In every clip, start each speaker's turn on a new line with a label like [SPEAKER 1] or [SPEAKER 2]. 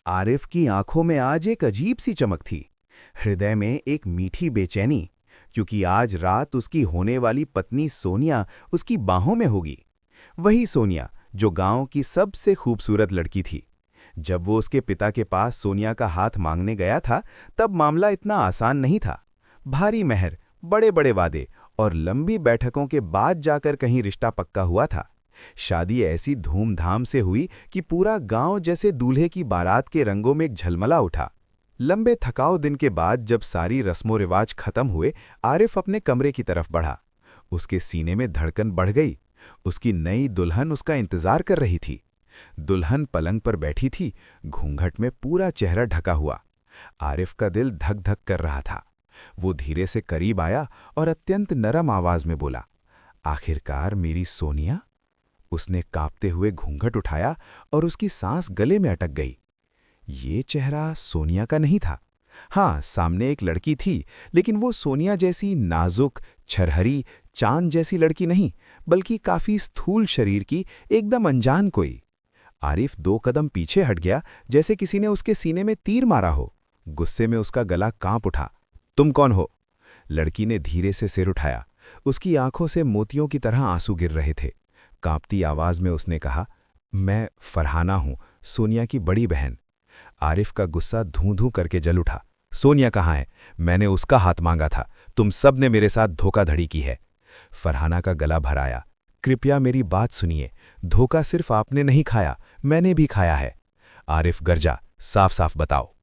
[SPEAKER 1] आरिफ की आंखों में आज एक अजीब सी चमक थी। हृदय में एक मीठी बेचैनी, क्योंकि आज रात उसकी होने वाली पत्नी सोनिया उसकी बाहों में होगी। वही सोनिया जो गांव की सबसे खूबसूरत लड़की थी। जब वो उसके पिता के पास सोनिया का हाथ मांगने गया था, तब मामला इतना आसान नहीं था। भारी मेहर, बड़े बड़े वादे और लंबी बैठकों के बाद जाकर कहीं रिश्ता पक्का हुआ था। शादी ऐसी धूमधाम से हुई कि पूरा गांव जैसे दूल्हे की बारात के रंगों में एक झलमला उठा। लंबे थकाऊ दिन के बाद जब सारी रस्मों रिवाज खत्म हुए, आरिफ अपने कमरे की तरफ बढ़ा। उसके सीने में धड़कन बढ़ गई। उसकी नई दुल्हन उसका इंतजार कर रही थी। दुल्हन पलंग पर बैठी थी, घूंघट में पूरा चेहरा ढका हुआ। आरिफ का दिल धक धक कर रहा था। वो धीरे से करीब आया और अत्यंत नरम आवाज में बोला, आखिरकार मेरी सोनिया। उसने कांपते हुए घूंघट उठाया और उसकी सांस गले में अटक गई। ये चेहरा सोनिया का नहीं था। हाँ, सामने एक लड़की थी, लेकिन वो सोनिया जैसी नाजुक, छरहरी, चांद जैसी लड़की नहीं, बल्कि काफी स्थूल शरीर की एकदम अनजान कोई। आरिफ 2 कदम पीछे हट गया, जैसे किसी ने उसके सीने में तीर मारा हो। गुस्से में उसका गला कांप उठा। तुम कौन हो? लड़की ने धीरे से सिर उठाया। उसकी आंखों से मोतियों की तरह आंसू गिर रहे थे। कांपती आवाज में उसने कहा, मैं फरहाना हूं, सोनिया की बड़ी बहन। आरिफ का गुस्सा धूं धूं करके जल उठा। सोनिया कहाँ है? मैंने उसका हाथ मांगा था। तुम सब ने मेरे साथ धोखाधड़ी की है। फरहाना का गला भर आया। कृपया मेरी बात सुनिए। धोखा सिर्फ आपने नहीं खाया, मैंने भी खाया है। आरिफ गरजा, साफ साफ बताओ।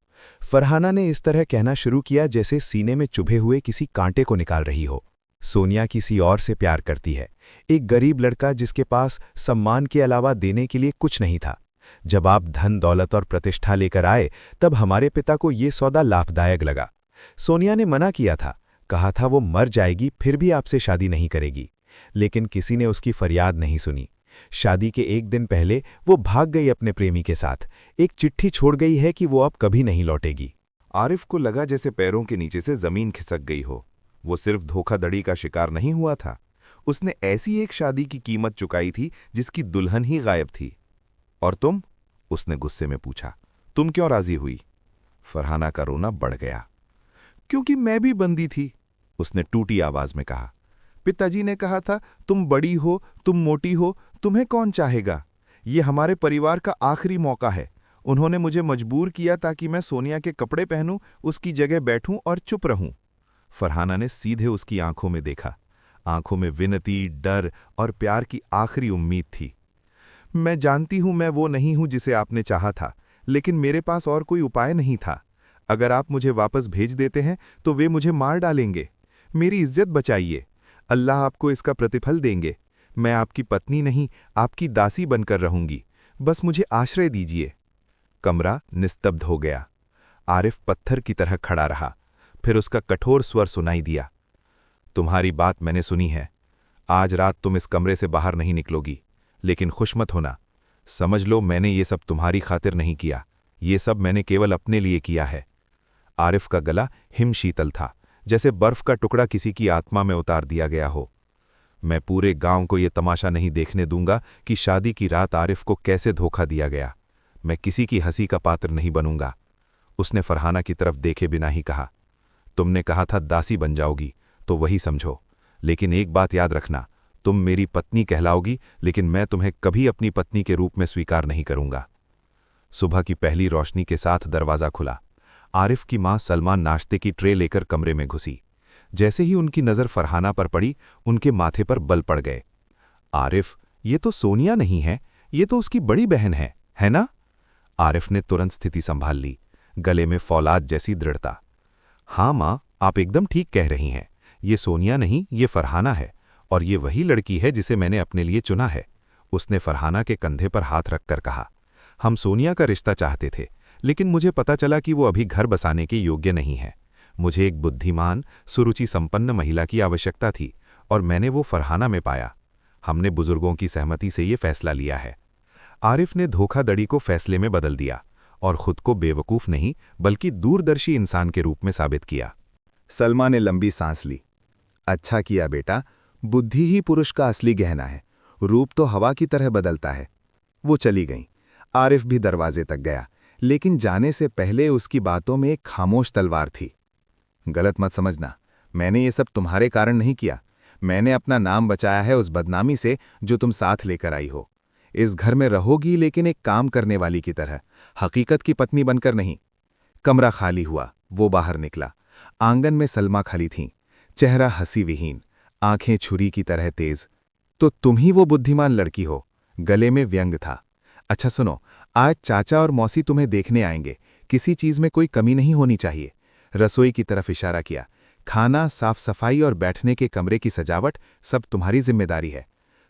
[SPEAKER 1] फरहाना ने इस तरह कहना शुरू किया जैसे सीने में चुभे हुए किसी कांटे को निकाल रही हो। सोनिया किसी और से प्यार करती है, एक गरीब लड़का जिसके पास सम्मान के अलावा देने के लिए कुछ नहीं था। जब आप धन दौलत और प्रतिष्ठा लेकर आए, तब हमारे पिता को ये सौदा लाभदायक लगा। सोनिया ने मना किया था, कहा था वो मर जाएगी फिर भी आपसे शादी नहीं करेगी। लेकिन किसी ने उसकी फरियाद नहीं सुनी। शादी के एक दिन पहले वो भाग गई अपने प्रेमी के साथ। एक चिट्ठी छोड़ गई है कि वो अब कभी नहीं लौटेगी।
[SPEAKER 2] आरिफ को लगा जैसे पैरों के नीचे से जमीन खिसक गई हो। वो सिर्फ धोखाधड़ी का शिकार नहीं हुआ था, उसने ऐसी एक शादी की कीमत चुकाई थी जिसकी दुल्हन ही गायब थी। और तुम? उसने गुस्से में पूछा, तुम क्यों राजी हुई? फरहाना का रोना बढ़ गया। क्योंकि मैं भी बंदी थी, उसने टूटी आवाज में कहा। पिताजी ने कहा था, तुम बड़ी हो, तुम मोटी हो, तुम्हें कौन चाहेगा? ये हमारे परिवार का आखिरी मौका है। उन्होंने मुझे मजबूर किया ताकि मैं सोनिया के कपड़े पहनूं, उसकी जगह बैठूं और चुप रहूं। फरहाना ने सीधे उसकी आंखों में देखा। आंखों में विनती, डर और प्यार की आखिरी उम्मीद थी। मैं जानती हूं मैं वो नहीं हूं जिसे आपने चाहा था, लेकिन मेरे पास और कोई उपाय नहीं था। अगर आप मुझे वापस भेज देते हैं तो वे मुझे मार डालेंगे। मेरी इज्जत बचाइए। अल्लाह आपको इसका प्रतिफल देंगे। मैं आपकी पत्नी नहीं, आपकी दासी बनकर रहूंगी। बस मुझे आश्रय दीजिए। कमरा निस्तब्ध हो गया। आरिफ पत्थर की तरह खड़ा रहा। फिर उसका कठोर स्वर सुनाई दिया, तुम्हारी बात मैंने सुनी है। आज रात तुम इस कमरे से बाहर नहीं निकलोगी, लेकिन खुश मत होना। समझ लो मैंने ये सब तुम्हारी खातिर नहीं किया, ये सब मैंने केवल अपने लिए किया है। आरिफ का गला हिमशीतल था, जैसे बर्फ का टुकड़ा किसी की आत्मा में उतार दिया गया हो। मैं पूरे गांव को ये तमाशा नहीं देखने दूंगा कि शादी की रात आरिफ को कैसे धोखा दिया गया। मैं किसी की हंसी का पात्र नहीं बनूंगा। उसने फरहाना की तरफ देखे बिना ही कहा, तुमने कहा था दासी बन जाओगी, तो वही समझो। लेकिन एक बात याद रखना, तुम मेरी पत्नी कहलाओगी, लेकिन मैं तुम्हें कभी अपनी पत्नी के रूप में स्वीकार नहीं करूंगा। सुबह की पहली रोशनी के साथ दरवाजा खुला। आरिफ की मां सलमा नाश्ते की ट्रे लेकर कमरे में घुसी। जैसे ही उनकी नज़र फरहाना पर पड़ी, उनके माथे पर बल पड़ गए। आरिफ, ये तो सोनिया नहीं है, ये तो उसकी बड़ी बहन है ना? आरिफ ने तुरंत स्थिति संभाल ली, गले में फौलाद जैसी दृढ़ता। हाँ मां, आप एकदम ठीक कह रही हैं। ये सोनिया नहीं, ये फरहाना है, और ये वही लड़की है जिसे मैंने अपने लिए चुना है। उसने फरहाना के कंधे पर हाथ रखकर कहा, हम सोनिया का रिश्ता चाहते थे, लेकिन मुझे पता चला कि वो अभी घर बसाने के योग्य नहीं है। मुझे एक बुद्धिमान, सुरुचि संपन्न महिला की आवश्यकता थी, और मैंने वो फरहाना में पाया। हमने बुजुर्गों की सहमति से ये फैसला लिया है। आरिफ ने धोखाधड़ी को फैसले में बदल दिया और खुद को बेवकूफ़ नहीं बल्कि दूरदर्शी इंसान के रूप में साबित किया।
[SPEAKER 3] सलमा ने लंबी सांस ली। अच्छा किया बेटा, बुद्धि ही पुरुष का असली गहना है, रूप तो हवा की तरह बदलता है। वो चली गईं। आरिफ भी दरवाजे तक गया। लेकिन जाने से पहले उसकी बातों में एक खामोश तलवार थी। गलत मत समझना, मैंने ये सब तुम्हारे कारण नहीं किया। मैंने अपना नाम बचाया है उस बदनामी से जो तुम साथ लेकर आई हो। इस घर में रहोगी लेकिन एक काम करने वाली की तरह, हकीकत की पत्नी बनकर नहीं। कमरा खाली हुआ, वो बाहर निकला। आंगन में सलमा खड़ी थीं, चेहरा हंसी विहीन, आंखें छुरी की तरह तेज। तो तुम ही वो बुद्धिमान लड़की हो। गले में व्यंग था। अच्छा सुनो, आज चाचा और मौसी तुम्हें देखने आएंगे, किसी चीज में कोई कमी नहीं होनी चाहिए। रसोई की तरफ इशारा किया। खाना, साफ सफाई और बैठने के कमरे की सजावट सब तुम्हारी जिम्मेदारी है।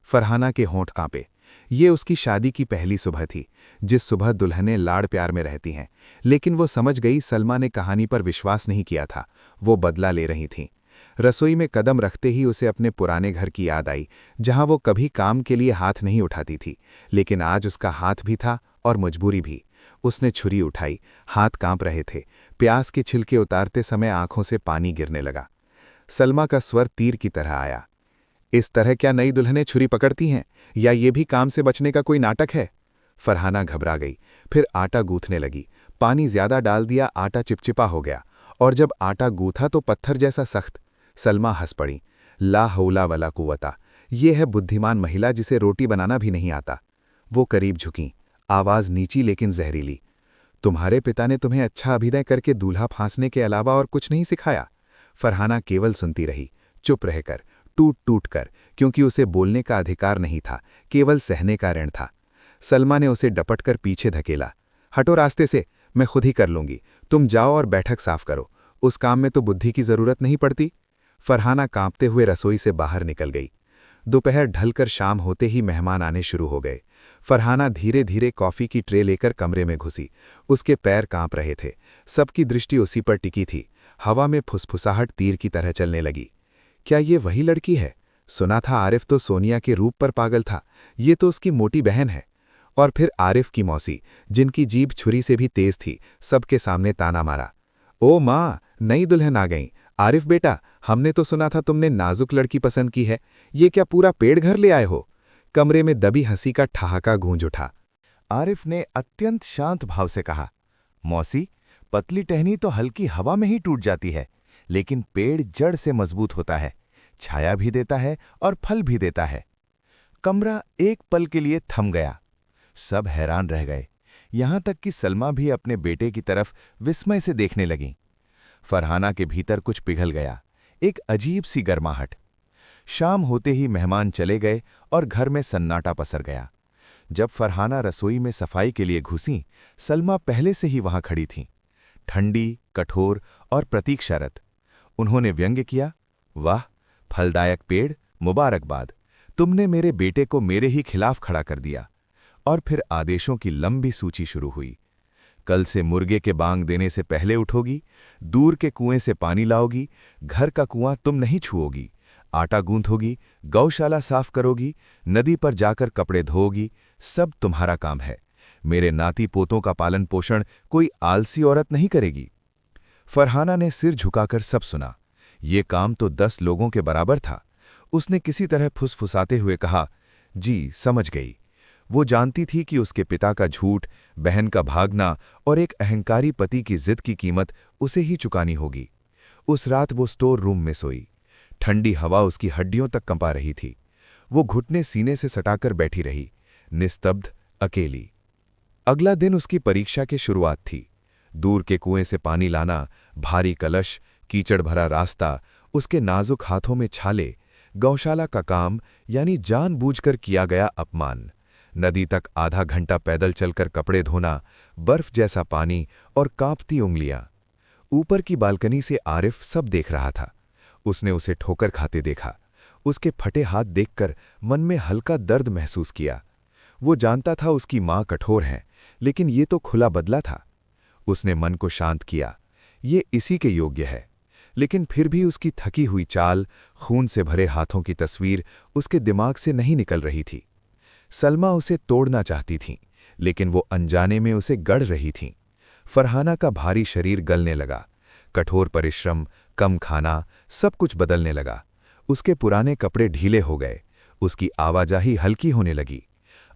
[SPEAKER 3] फरहाना के होंठ कांपे। ये उसकी शादी की पहली सुबह थी, जिस सुबह दुल्हनें लाड़ प्यार में रहती हैं। लेकिन वो समझ गई सलमा ने कहानी पर विश्वास नहीं किया था, वो बदला ले रही थीं। रसोई में कदम रखते ही उसे अपने पुराने घर की याद आई, जहां वो कभी काम के लिए हाथ नहीं उठाती थी, लेकिन आज उसका हाथ भी था और मजबूरी भी। उसने छुरी उठाई, हाथ कांप रहे थे। प्याज के छिलके उतारते समय आंखों से पानी गिरने लगा। सलमा का स्वर तीर की तरह आया। इस तरह क्या नई दुल्हनें छुरी पकड़ती हैं, या ये भी काम से बचने का कोई नाटक है? फरहाना घबरा गई, फिर आटा गूंथने लगी। पानी ज्यादा डाल दिया, आटा चिपचिपा हो गया, और जब आटा गूंथा तो पत्थर जैसा सख्त। सलमा हंस पड़ी। ला हौला वला कुव्वता, ये है बुद्धिमान महिला जिसे रोटी बनाना भी नहीं आता। वो करीब झुकीं, आवाज नीची लेकिन जहरीली। तुम्हारे पिता ने तुम्हें अच्छा अभिनय करके दूल्हा फांसने के अलावा और कुछ नहीं सिखाया? फरहाना केवल सुनती रही, चुप रहकर, टूट टूट कर, क्योंकि उसे बोलने का अधिकार नहीं था, केवल सहने का ऋण था। सलमा ने उसे डपट कर पीछे धकेला। हटो रास्ते से, मैं खुद ही कर लूंगी। तुम जाओ और बैठक साफ करो, उस काम में तो बुद्धि की जरूरत नहीं पड़ती। फरहाना कांपते हुए रसोई से बाहर निकल गई। दोपहर ढलकर शाम होते ही मेहमान आने शुरू हो गए। फरहाना धीरे धीरे कॉफी की ट्रे लेकर कमरे में घुसी। उसके पैर कांप रहे थे, सबकी दृष्टि उसी पर टिकी थी। हवा में फुसफुसाहट तीर की तरह चलने लगी। क्या ये वही लड़की है? सुना था आरिफ तो सोनिया के रूप पर पागल था, ये तो उसकी मोटी बहन है। और फिर आरिफ की मौसी, जिनकी जीभ छुरी से भी तेज थी, सबके सामने ताना मारा। ओ माँ, नई दुल्हन आ गई। आरिफ बेटा, हमने तो सुना था तुमने नाजुक लड़की पसंद की है, ये क्या पूरा पेड़ घर ले आए हो? कमरे में दबी हंसी का ठहाका गूंज उठा।
[SPEAKER 2] आरिफ ने अत्यंत शांत भाव से कहा, मौसी, पतली टहनी तो हल्की हवा में ही टूट जाती है, लेकिन पेड़ जड़ से मजबूत होता है, छाया भी देता है और फल भी देता है। कमरा एक पल के लिए थम गया। सब हैरान रह गए, यहां तक कि सलमा भी अपने बेटे की तरफ विस्मय से देखने लगी। फरहाना के भीतर कुछ पिघल गया, एक अजीब सी गर्माहट। शाम होते ही मेहमान चले गए और घर में सन्नाटा पसर गया। जब फरहाना रसोई में सफाई के लिए घुसीं, सलमा पहले से ही वहां खड़ी थीं, ठंडी, कठोर और प्रतीक्षारत। उन्होंने व्यंग्य किया, वाह, फलदायक पेड़, मुबारकबाद, तुमने मेरे बेटे को मेरे ही खिलाफ खड़ा कर दिया। और फिर आदेशों की लंबी सूची शुरू हुई। कल से मुर्गे के बांग देने से पहले उठोगी, दूर के कुएं से पानी लाओगी, घर का कुआं तुम नहीं छुओगी, आटा गूंथोगी, गौशाला साफ करोगी, नदी पर जाकर कपड़े धोओगी, सब तुम्हारा काम है। मेरे नाती पोतों का पालन पोषण कोई आलसी औरत नहीं करेगी। फरहाना ने सिर झुकाकर सब सुना। ये काम तो 10 लोगों के बराबर था। उसने किसी तरह फुसफुसाते हुए कहा, जी समझ गई। वो जानती थी कि उसके पिता का झूठ, बहन का भागना और एक अहंकारी पति की जिद की कीमत उसे ही चुकानी होगी। उस रात वो स्टोर रूम में सोई। ठंडी हवा उसकी हड्डियों तक कंपा रही थी। वो घुटने सीने से सटाकर बैठी रही, निस्तब्ध, अकेली। अगला दिन उसकी परीक्षा की शुरुआत थी। दूर के कुएं से पानी लाना, भारी कलश, कीचड़ भरा रास्ता, उसके नाजुक हाथों में छाले, गौशाला का काम यानी जानबूझकर किया गया अपमान, नदी तक आधा घंटा पैदल चलकर कपड़े धोना, बर्फ जैसा पानी और कांपती उंगलियां। ऊपर की बालकनी से आरिफ सब देख रहा था। उसने उसे ठोकर खाते देखा। उसके फटे हाथ देखकर मन में हल्का दर्द महसूस किया। वो जानता था उसकी मां कठोर हैं, लेकिन ये तो खुला बदला था। उसने मन को शांत किया, ये इसी के योग्य है। लेकिन फिर भी उसकी थकी हुई चाल, खून से भरे हाथों की तस्वीर उसके दिमाग से नहीं निकल रही थी। सलमा उसे तोड़ना चाहती थीं, लेकिन वो अनजाने में उसे गढ़ रही थीं। फरहाना का भारी शरीर गलने लगा। कठोर परिश्रम, कम खाना, सब कुछ बदलने लगा। उसके पुराने कपड़े ढीले हो गए, उसकी आवाजाही हल्की होने लगी।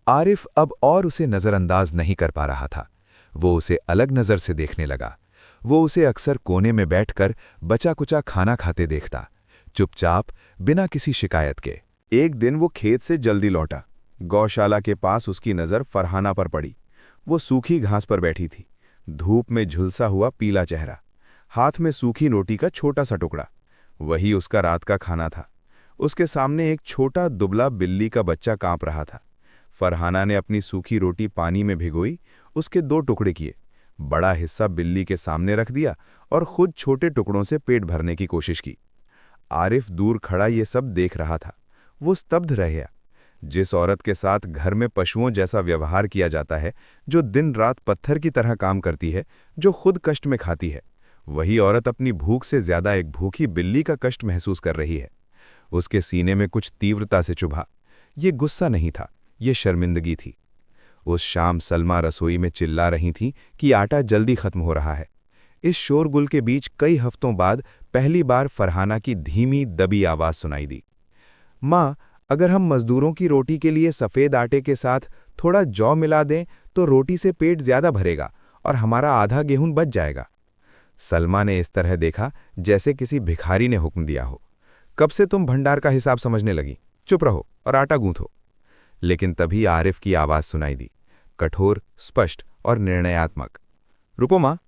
[SPEAKER 2] आरिफ अब और उसे नज़रअंदाज नहीं कर पा रहा था। वो उसे अलग नज़र से देखने लगा। वो उसे अक्सर कोने में बैठकर बचा कुचा खाना खाते देखता, चुपचाप, बिना किसी शिकायत के।
[SPEAKER 1] एक दिन वो खेत से जल्दी लौटा। गौशाला के पास उसकी नज़र फरहाना पर पड़ी। वो सूखी घास पर बैठी थी, धूप में झुलसा हुआ पीला चेहरा, हाथ में सूखी रोटी का छोटा सा टुकड़ा। वही उसका रात का खाना था। उसके सामने एक छोटा दुबला बिल्ली का बच्चा कांप रहा था। फरहाना ने अपनी सूखी रोटी पानी में भिगोई, उसके 2 टुकड़े किए, बड़ा हिस्सा बिल्ली के सामने रख दिया और खुद छोटे टुकड़ों से पेट भरने की कोशिश की। आरिफ दूर खड़ा ये सब देख रहा था। वो स्तब्ध रह गया। जिस औरत के साथ घर में पशुओं जैसा व्यवहार किया जाता है, जो दिन रात पत्थर की तरह काम करती है, जो खुद कष्ट में खाती है, वही औरत अपनी भूख से ज्यादा एक भूखी बिल्ली का कष्ट महसूस कर रही है। उसके सीने में कुछ तीव्रता से चुभा। ये गुस्सा नहीं था, ये शर्मिंदगी थी। उस शाम सलमा रसोई में चिल्ला रही थी कि आटा जल्दी खत्म हो रहा है। इस शोरगुल के बीच कई हफ्तों बाद पहली बार फरहाना की धीमी दबी आवाज सुनाई दी। माँ, अगर हम मजदूरों की रोटी के लिए सफ़ेद आटे के साथ थोड़ा जौ मिला दें तो रोटी से पेट ज्यादा भरेगा और हमारा आधा गेहूं बच जाएगा। सलमा ने इस तरह देखा जैसे किसी भिखारी ने हुक्म दिया हो। कब से तुम भंडार का हिसाब समझने लगी? चुप रहो और आटा गूंथो। लेकिन तभी आरिफ की आवाज सुनाई दी, कठोर, स्पष्ट और निर्णयात्मक। रुको माँ।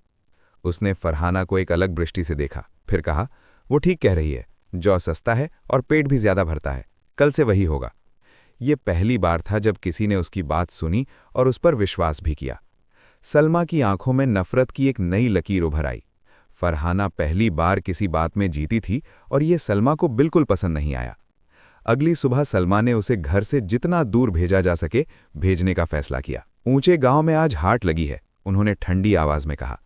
[SPEAKER 1] उसने फरहाना को एक अलग दृष्टि से देखा, फिर कहा, वो ठीक कह रही है, जौ सस्ता है और पेट भी ज्यादा भरता है, कल से वही होगा। ये पहली बार था जब किसी ने उसकी बात सुनी और उस पर विश्वास भी किया। सलमा की आंखों में नफरत की एक नई लकीर उभर आई। फरहाना पहली बार किसी बात में जीती थी और ये सलमा को बिल्कुल पसंद नहीं आया। अगली सुबह सलमा ने उसे घर से जितना दूर भेजा जा सके भेजने का फैसला किया। ऊंचे गांव में आज हाट लगी है, उन्होंने ठंडी आवाज में कहा।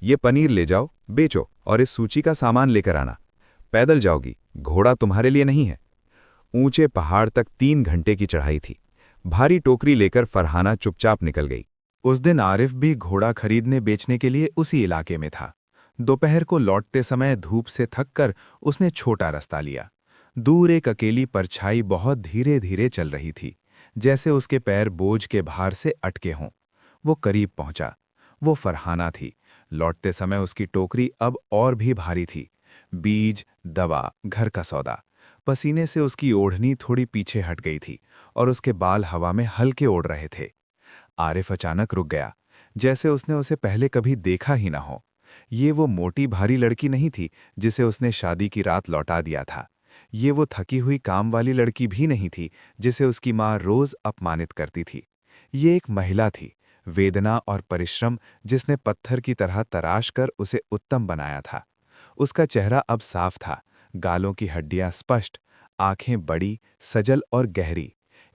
[SPEAKER 1] ये पनीर ले जाओ, बेचो और इस सूची का सामान लेकर आना। पैदल जाओगी, घोड़ा तुम्हारे लिए नहीं है। ऊंचे पहाड़ तक 3 घंटे की चढ़ाई थी। भारी टोकरी लेकर फरहाना चुपचाप निकल गई।
[SPEAKER 3] उस दिन आरिफ भी घोड़ा खरीदने बेचने के लिए उसी इलाके में था। दोपहर को लौटते समय धूप से थककर उसने छोटा रास्ता लिया। दूर एक अकेली परछाई बहुत धीरे धीरे चल रही थी, जैसे उसके पैर बोझ के भार से अटके हों। वो करीब पहुंचा। वो फरहाना थी। लौटते समय उसकी टोकरी अब और भी भारी थी। बीज, दवा, घर का सौदा। पसीने से उसकी ओढ़नी थोड़ी पीछे हट गई थी और उसके बाल हवा में हल्के उड़ रहे थे। आरिफ अचानक रुक गया, जैसे उसने उसे पहले कभी देखा ही ना हो। ये वो मोटी भारी लड़की नहीं थी जिसे उसने शादी की रात लौटा दिया था। ये वो थकी हुई काम वाली लड़की भी नहीं थी जिसे उसकी माँ रोज अपमानित करती थी। ये एक महिला थी, वेदना और परिश्रम जिसने पत्थर की तरह तराश कर उसे उत्तम बनाया था। उसका चेहरा अब साफ था, गालों की हड्डियां स्पष्ट, आंखें बड़ी, सजल और गहरी,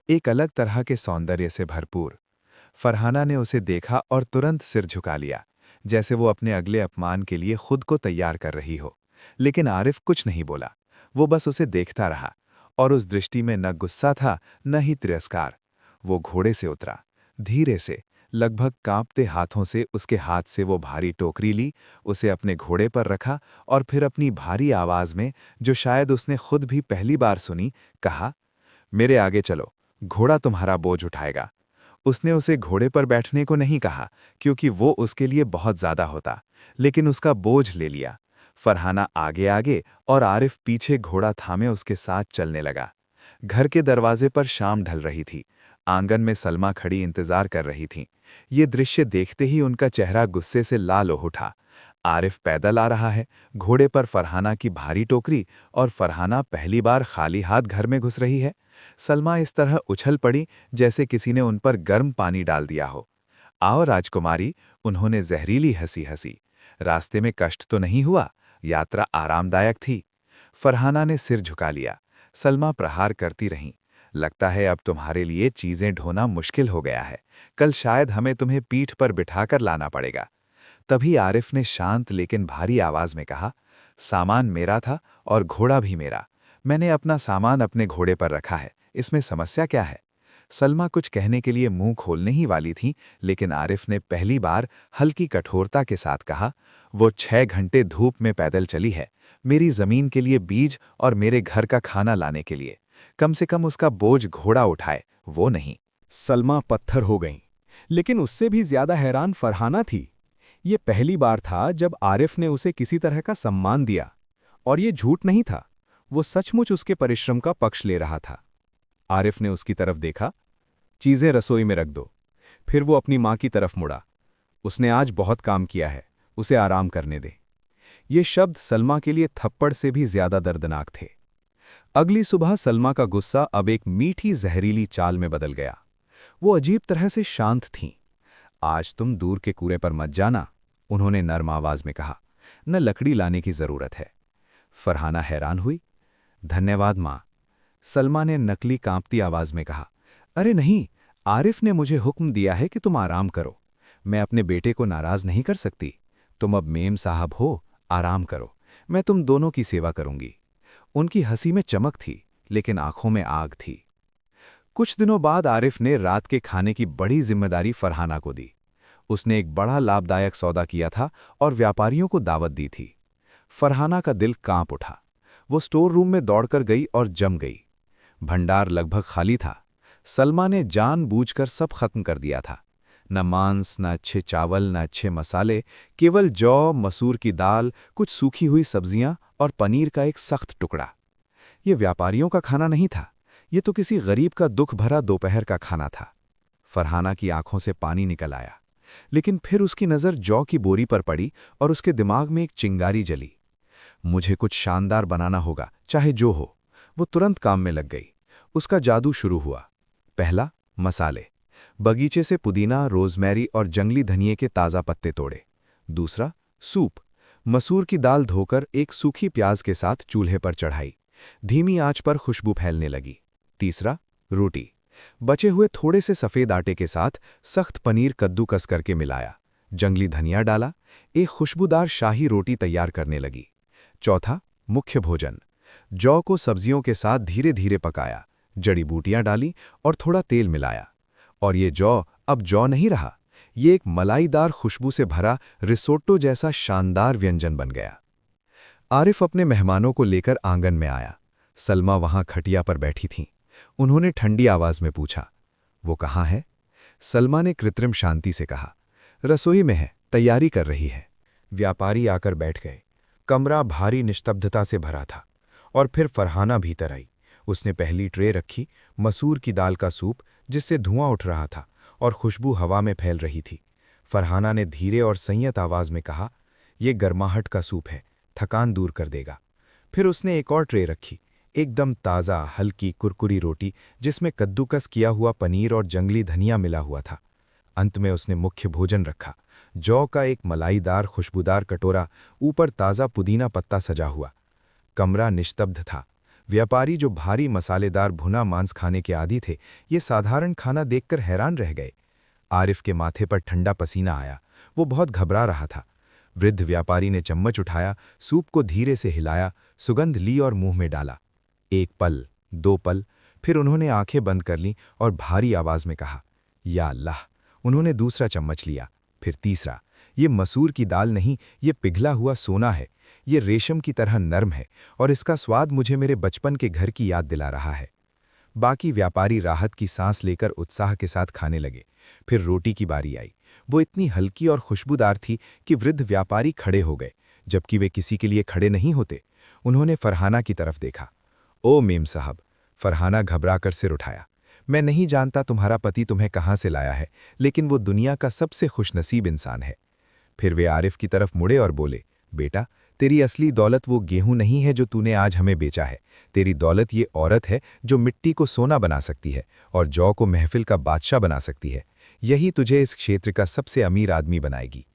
[SPEAKER 3] एक अलग तरह के सौंदर्य से भरपूर। फरहाना ने उसे देखा और तुरंत सिर झुका लिया, जैसे वो अपने अगले अपमान के लिए खुद को तैयार कर रही हो। लेकिन आरिफ कुछ नहीं बोला। वो बस उसे देखता रहा और उस दृष्टि में न गुस्सा था न ही तिरस्कार। वो घोड़े से उतरा, धीरे से, लगभग कांपते हाथों से उसके हाथ से वो भारी टोकरी ली, उसे अपने घोड़े पर रखा और फिर अपनी भारी आवाज में, जो शायद उसने खुद भी पहली बार सुनी, कहा, मेरे आगे चलो, घोड़ा तुम्हारा बोझ उठाएगा। उसने उसे घोड़े पर बैठने को नहीं कहा क्योंकि वो उसके लिए बहुत ज्यादा होता, लेकिन उसका बोझ ले लिया। फरहाना आगे आगे और आरिफ पीछे घोड़ा थामे उसके साथ चलने लगा। घर के दरवाजे पर शाम ढल रही थी। आंगन में सलमा खड़ी इंतजार कर रही थी। ये दृश्य देखते ही उनका चेहरा गुस्से से लाल हो उठा। आरिफ पैदल आ रहा है, घोड़े पर फरहाना की भारी टोकरी, और फरहाना पहली बार खाली हाथ घर में घुस रही है। सलमा इस तरह उछल पड़ी जैसे किसी ने उन पर गर्म पानी डाल दिया हो। आओ राजकुमारी, उन्होंने जहरीली हंसी हंसी। रास्ते में कष्ट तो नहीं हुआ? यात्रा आरामदायक थी? फरहाना ने सिर झुका लिया। सलमा प्रहार करती रहीं। लगता है अब तुम्हारे लिए चीजें ढोना मुश्किल हो गया है। कल शायद हमें तुम्हें पीठ पर बिठाकर लाना पड़ेगा। तभी आरिफ ने शांत लेकिन भारी आवाज में कहा, सामान मेरा था और घोड़ा भी मेरा। मैंने अपना सामान अपने घोड़े पर रखा है, इसमें समस्या क्या है? सलमा कुछ कहने के लिए मुंह खोलने ही वाली थी, लेकिन आरिफ ने पहली बार हल्की कठोरता के साथ कहा, वो 6 घंटे धूप में पैदल चली है, मेरी जमीन के लिए बीज और मेरे घर का खाना लाने के लिए। कम से कम उसका बोझ घोड़ा उठाए, वो नहीं।
[SPEAKER 1] सलमा पत्थर हो गईं,
[SPEAKER 3] लेकिन उससे भी ज्यादा हैरान फरहाना थी। ये पहली बार था जब आरिफ ने उसे किसी तरह का सम्मान दिया, और ये झूठ नहीं था, वो सचमुच उसके परिश्रम का पक्ष ले रहा था। आरिफ ने उसकी तरफ देखा। चीजें रसोई में रख दो। फिर वो अपनी माँ की तरफ मुड़ा। उसने आज बहुत काम किया है, उसे आराम करने दे। ये शब्द सलमा के लिए थप्पड़ से भी ज्यादा दर्दनाक थे। अगली सुबह सलमा का गुस्सा अब एक मीठी जहरीली चाल में बदल गया। वो अजीब तरह से शांत थीं। आज तुम दूर के कूड़े पर मत जाना, उन्होंने नर्म आवाज में कहा। न लकड़ी लाने की जरूरत है। फरहाना हैरान हुई। धन्यवाद माँ, सलमा ने नकली कांपती आवाज में कहा। अरे नहीं, आरिफ ने मुझे हुक्म दिया है कि तुम आराम करो। मैं अपने बेटे को नाराज नहीं कर सकती। तुम अब मेम साहब हो, आराम करो, मैं तुम दोनों की सेवा करूंगी। उनकी हंसी में चमक थी, लेकिन आंखों में आग थी। कुछ दिनों बाद आरिफ ने रात के खाने की बड़ी जिम्मेदारी फरहाना को दी। उसने एक बड़ा लाभदायक सौदा किया था और व्यापारियों को दावत दी थी। फरहाना का दिल कांप उठा। वो स्टोर रूम में दौड़कर गई और जम गई। भंडार लगभग खाली था। सलमा ने जानबूझकर सब खत्म कर दिया था। न मांस, न अच्छे चावल, न अच्छे मसाले, केवल जौ, मसूर की दाल, कुछ सूखी हुई सब्जियां और पनीर का एक सख्त टुकड़ा। ये व्यापारियों का खाना नहीं था, ये तो किसी गरीब का दुख भरा दोपहर का खाना था। फरहाना की आंखों से पानी निकल आया, लेकिन फिर उसकी नज़र जौ की बोरी पर पड़ी और उसके दिमाग में एक चिंगारी जली। मुझे कुछ शानदार बनाना होगा, चाहे जो हो। वो तुरंत काम में लग गई। उसका जादू शुरू हुआ। पहला, मसाले। बगीचे से पुदीना, रोजमेरी और जंगली धनिये के ताज़ा पत्ते तोड़े। दूसरा, सूप। मसूर की दाल धोकर एक सूखी प्याज के साथ चूल्हे पर चढ़ाई। धीमी आंच पर खुशबू फैलने लगी। तीसरा, रोटी। बचे हुए थोड़े से सफ़ेद आटे के साथ सख्त पनीर कद्दूकस करके मिलाया। जंगली धनिया डाला। एक खुशबूदार शाही रोटी तैयार करने लगी। चौथा, मुख्य भोजन। जौ को सब्जियों के साथ धीरे धीरे पकाया, जड़ी बूटियां डाली और थोड़ा तेल मिलाया। और ये जौ अब जौ नहीं रहा, ये एक मलाईदार खुशबू से भरा रिसोट्टो जैसा शानदार व्यंजन बन गया। आरिफ अपने मेहमानों को लेकर आंगन में आया। सलमा वहां खटिया पर बैठी थीं। उन्होंने ठंडी आवाज में पूछा, वो कहाँ है? सलमा ने कृत्रिम शांति से कहा, रसोई में है, तैयारी कर रही है।
[SPEAKER 1] व्यापारी आकर बैठ गए। कमरा भारी निस्तब्धता से भरा था। और फिर फरहाना भीतर आई। उसने पहली ट्रे रखी, मसूर की दाल का सूप जिससे धुआं उठ रहा था और खुशबू हवा में फैल रही थी। फरहाना ने धीरे और संयत आवाज में कहा, यह गर्माहट का सूप है, थकान दूर कर देगा। फिर उसने एक और ट्रे रखी, एकदम ताज़ा, हल्की, कुरकुरी रोटी जिसमें कद्दूकस किया हुआ पनीर और जंगली धनिया मिला हुआ था। अंत में उसने मुख्य भोजन रखा, जौ का एक मलाईदार खुशबूदार कटोरा, ऊपर ताज़ा पुदीना पत्ता सजा हुआ। कमरा निस्तब्ध था। व्यापारी जो भारी मसालेदार भुना मांस खाने के आदी थे, ये साधारण खाना देखकर हैरान रह गए। आरिफ के माथे पर ठंडा पसीना आया। वो बहुत घबरा रहा था। वृद्ध व्यापारी ने चम्मच उठाया, सूप को धीरे से हिलाया, सुगंध ली और मुंह में डाला। एक पल, दो पल, फिर उन्होंने आंखें बंद कर लीं और भारी आवाज में कहा, या अल्लाह। उन्होंने दूसरा चम्मच लिया, फिर तीसरा। ये मसूर की दाल नहीं, ये पिघला हुआ सोना है। ये रेशम की तरह नर्म है और इसका स्वाद मुझे मेरे बचपन के घर की याद दिला रहा है। बाकी व्यापारी राहत की सांस लेकर उत्साह के साथ खाने लगे। फिर रोटी की बारी आई। वो इतनी हल्की और खुशबूदार थी कि वृद्ध व्यापारी खड़े हो गए, जबकि वे किसी के लिए खड़े नहीं होते। उन्होंने फरहाना की तरफ देखा। ओ मेम साहब। फरहाना घबराकर सिर उठाया। मैं नहीं जानता तुम्हारा पति तुम्हें कहाँ से लाया है, लेकिन वो दुनिया का सबसे खुशनसीब इंसान है। फिर वे आरिफ की तरफ मुड़े और बोले, बेटा, तेरी असली दौलत वो गेहूं नहीं है जो तूने आज हमें बेचा है। तेरी दौलत ये औरत है जो मिट्टी को सोना बना सकती है और जौ को महफिल का बादशाह बना सकती है। यही तुझे इस क्षेत्र का सबसे अमीर आदमी बनाएगी।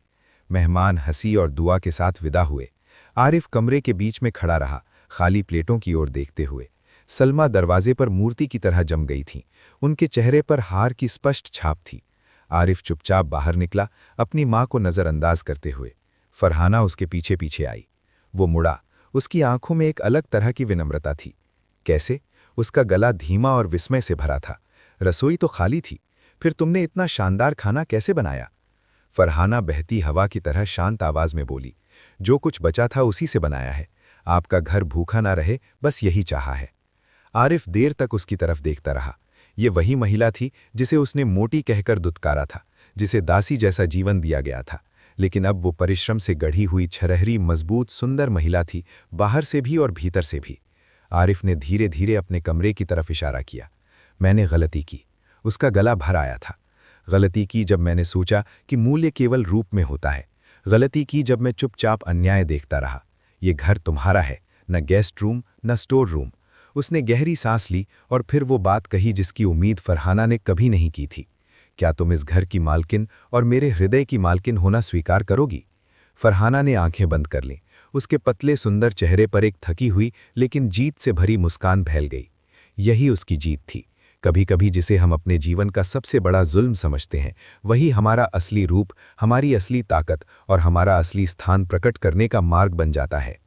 [SPEAKER 1] मेहमान हंसी और दुआ के साथ विदा हुए। आरिफ कमरे के बीच में खड़ा रहा, खाली प्लेटों की ओर देखते हुए। सलमा दरवाजे पर मूर्ति की तरह जम गई थीं। उनके चेहरे पर हार की स्पष्ट छाप थी। आरिफ चुपचाप बाहर निकला, अपनी माँ को नज़रअंदाज करते हुए। फरहाना उसके पीछे पीछे आई। वो मुड़ा। उसकी आंखों में एक अलग तरह की विनम्रता थी। कैसे? उसका गला धीमा और विस्मय से भरा था। रसोई तो खाली थी, फिर तुमने इतना शानदार खाना कैसे बनाया? फरहाना बहती हवा की तरह शांत आवाज में बोली, जो कुछ बचा था उसी से बनाया है। आपका घर भूखा ना रहे, बस यही चाहा है। आरिफ देर तक उसकी तरफ देखता रहा। ये वही महिला थी जिसे उसने मोटी कहकर दुत्कारा था,
[SPEAKER 3] जिसे दासी जैसा जीवन दिया गया था, लेकिन अब वो परिश्रम से गढ़ी हुई छरहरी मजबूत सुंदर महिला थी, बाहर से भी और भीतर से भी। आरिफ ने धीरे धीरे अपने कमरे की तरफ इशारा किया। मैंने गलती की। उसका गला भर आया था। गलती की जब मैंने सोचा कि मूल्य केवल रूप में होता है। गलती की जब मैं चुपचाप अन्याय देखता रहा। ये घर तुम्हारा है, न गेस्ट रूम न स्टोर रूम। उसने गहरी सांस ली और फिर वो बात कही जिसकी उम्मीद फरहाना ने कभी नहीं की थी। क्या तुम इस घर की मालकिन और मेरे हृदय की मालकिन होना स्वीकार करोगी? फरहाना ने आंखें बंद कर लीं। उसके पतले सुंदर चेहरे पर एक थकी हुई लेकिन जीत से भरी मुस्कान फैल गई। यही उसकी जीत थी। कभी कभी जिसे हम अपने जीवन का सबसे बड़ा जुल्म समझते हैं, वही हमारा असली रूप, हमारी असली ताकत और हमारा असली स्थान प्रकट करने का मार्ग बन जाता है।